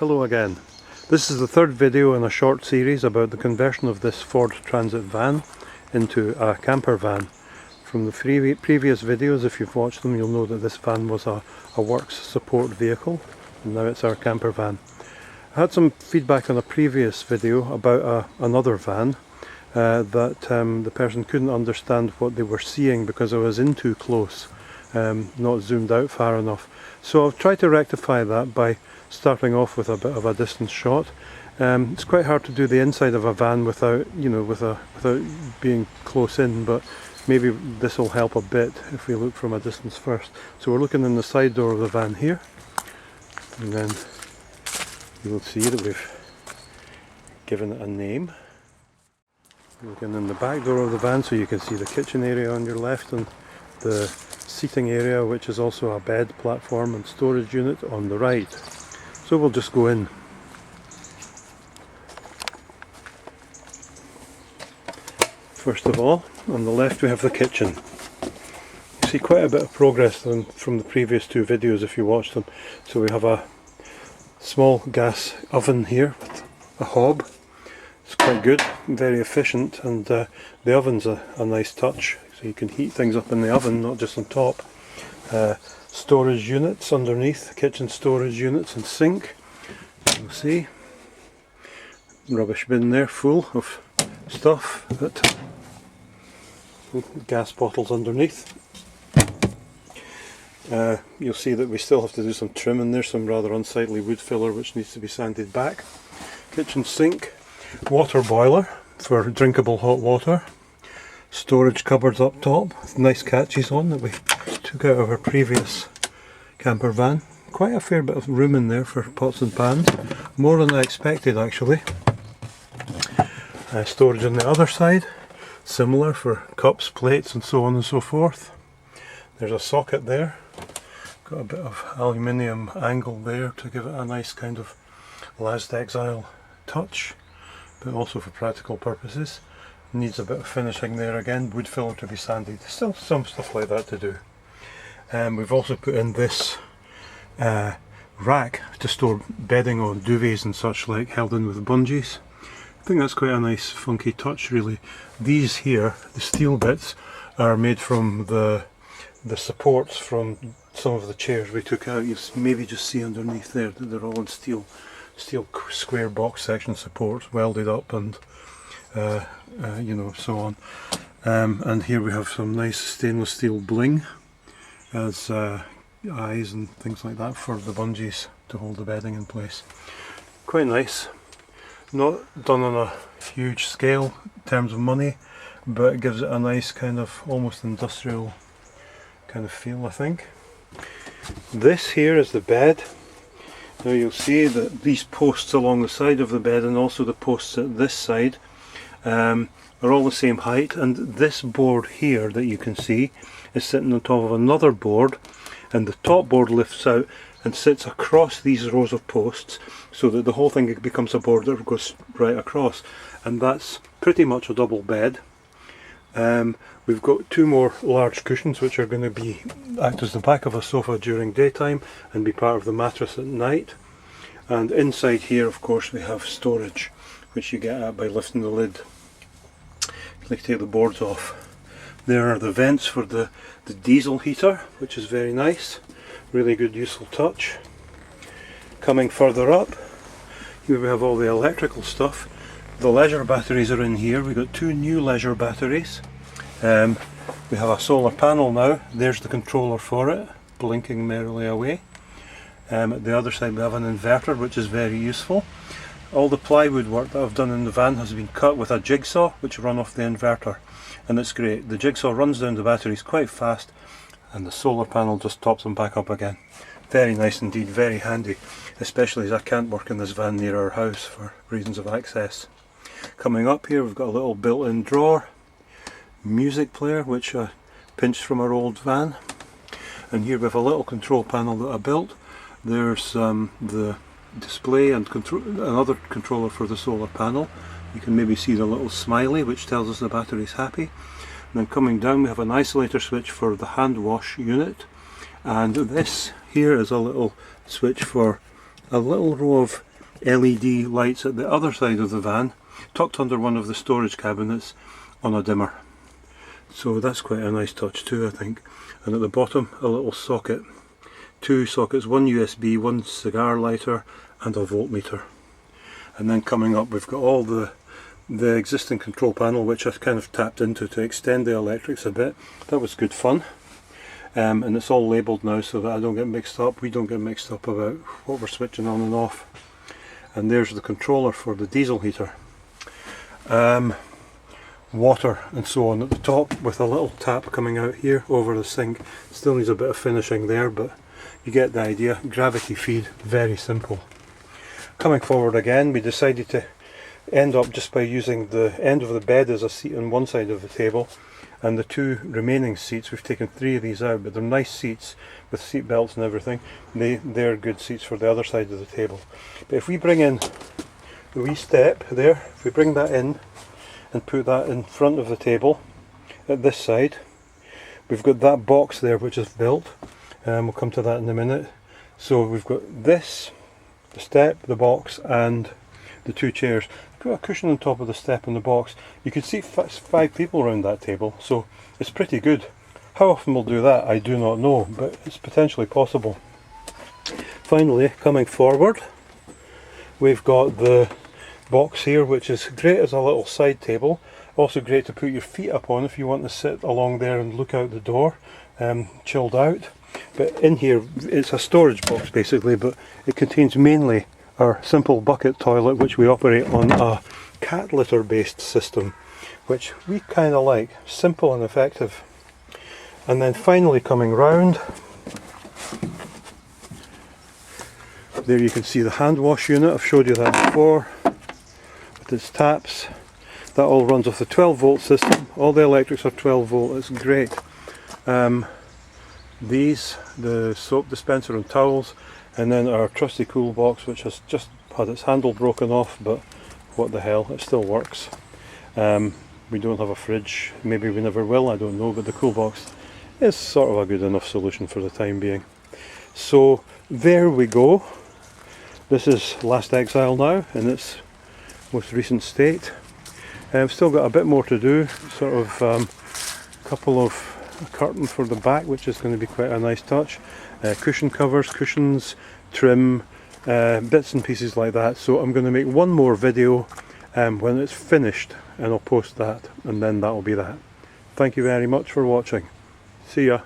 Hello again. This is the third video in a short series about the conversion of this Ford Transit van into a camper van. From the previous videos, if you've watched them, you'll know that this van was a works support vehicle, and now it's our camper van. I had some feedback on a previous video about another van that the person couldn't understand what they were seeing because I was in too close, not zoomed out far enough. So I've tried to rectify that by starting off with a bit of a distance shot. It's quite hard to do the inside of a van without, without being close in, but maybe this will help a bit if we look from a distance first. So we're looking in the side door of the van here, and then you will see that we've given it a name. Looking in the back door of the van, so you can see the kitchen area on your left and the seating area, which is also a bed platform and storage unit on the right. So we'll just go in. First of all, on the left we have the kitchen. You see quite a bit of progress from the previous two videos if you watch them. So we have a small gas oven here with a hob. It's quite good, very efficient, and the oven's a nice touch, so you can heat things up in the oven, not just on top. Storage units underneath, kitchen storage units and sink. You'll see rubbish bin there full of stuff. Gas bottles underneath. You'll see that we still have to do some trim in there, some rather unsightly wood filler which needs to be sanded back. Kitchen sink. Water boiler for drinkable hot water. Storage cupboards up top with nice catches on that we took out of our previous camper van. Quite a fair bit of room in there for pots and pans, more than I expected actually. Storage on the other side, similar for cups, plates and so on and so forth. There's a socket there, got a bit of aluminium angle there to give it a nice kind of last exile touch, but also for practical purposes. Needs a bit of finishing there again, wood filler to be sanded, still some stuff like that to do. We've also put in this rack to store bedding on, duvets and such like, held in with bungees. I think that's quite a nice funky touch really. These here, the steel bits, are made from the supports from some of the chairs we took out. You maybe just see underneath there that they're all in steel square box section supports, welded up and so on. And here we have some nice stainless steel bling as eyes and things like that for the bungees to hold the bedding in place. Quite nice. Not done on a huge scale in terms of money, but it gives it a nice kind of almost industrial kind of feel, I think. This here is the bed. Now you'll see that these posts along the side of the bed and also the posts at this side are all the same height, and this board here that you can see is sitting on top of another board, and the top board lifts out and sits across these rows of posts so that the whole thing becomes a board that goes right across, and that's pretty much a double bed. We've got two more large cushions which are going to act as the back of a sofa during daytime and be part of the mattress at night. And inside here, of course, we have storage, which you get at by lifting the lid. You take the boards off. There are the vents for the diesel heater, which is very nice. Really good, useful touch. Coming further up, here we have all the electrical stuff. The leisure batteries are in here. We've got two new leisure batteries. We have a solar panel now. There's the controller for it, blinking merrily away. At the other side we have an inverter, which is very useful. All the plywood work that I've done in the van has been cut with a jigsaw which run off the inverter, and it's great. The jigsaw runs down the batteries quite fast, and the solar panel just tops them back up again. Very nice indeed, very handy, especially as I can't work in this van near our house for reasons of access. Coming up here we've got a little built-in drawer, music player which I pinched from our old van, and here we have a little control panel that I built. There's the display and another controller for the solar panel. You can maybe see the little smiley which tells us the battery's happy. And then coming down we have an isolator switch for the hand wash unit, and this here is a little switch for a little row of LED lights at the other side of the van, tucked under one of the storage cabinets on a dimmer. So that's quite a nice touch too, I think. And at the bottom, a little socket. 2 sockets, one USB, one cigar lighter and a voltmeter. And then coming up we've got all the existing control panel, which I've kind of tapped into to extend the electrics a bit. That was good fun. And it's all labelled now so that I don't get mixed up, we don't get mixed up about what we're switching on and off. And there's the controller for the diesel heater. Water and so on at the top with a little tap coming out here over the sink. Still needs a bit of finishing there, but you get the idea. Gravity feed, very simple. Coming forward again, we decided to end up just by using the end of the bed as a seat on one side of the table, and the 2 remaining seats, we've taken 3 of these out, but they're nice seats with seat belts and everything. They're good seats for the other side of the table. But if we bring in the wee step there, if we bring that in and put that in front of the table at this side, we've got that box there which is built. We'll come to that in a minute. So we've got this, the step, the box and the 2 chairs. Put a cushion on top of the step and the box. You can see 5 people around that table, so it's pretty good. How often we'll do that I do not know, but it's potentially possible. Finally, coming forward, we've got the box here, which is great as a little side table. Also great to put your feet up on if you want to sit along there and look out the door, chilled out. But in here, it's a storage box basically, but it contains mainly our simple bucket toilet, which we operate on a cat litter based system, which we kind of like. Simple and effective. And then finally coming round, there you can see the hand wash unit. I've showed you that before with its taps. That all runs off the 12 volt system. All the electrics are 12 volt. It's great. These, the soap dispenser and towels, and then our trusty cool box, which has just had its handle broken off, but what the hell, it still works. We don't have a fridge, maybe we never will, I don't know, but the cool box is sort of a good enough solution for the time being. So there we go. This is Last Exile now in its most recent state. I've still got a bit more to do, sort of a couple of a curtain for the back, which is going to be quite a nice touch. Cushion covers, cushions, trim, bits and pieces like that. So I'm going to make one more video when it's finished, and I'll post that, and then that'll be that. Thank you very much for watching. See ya.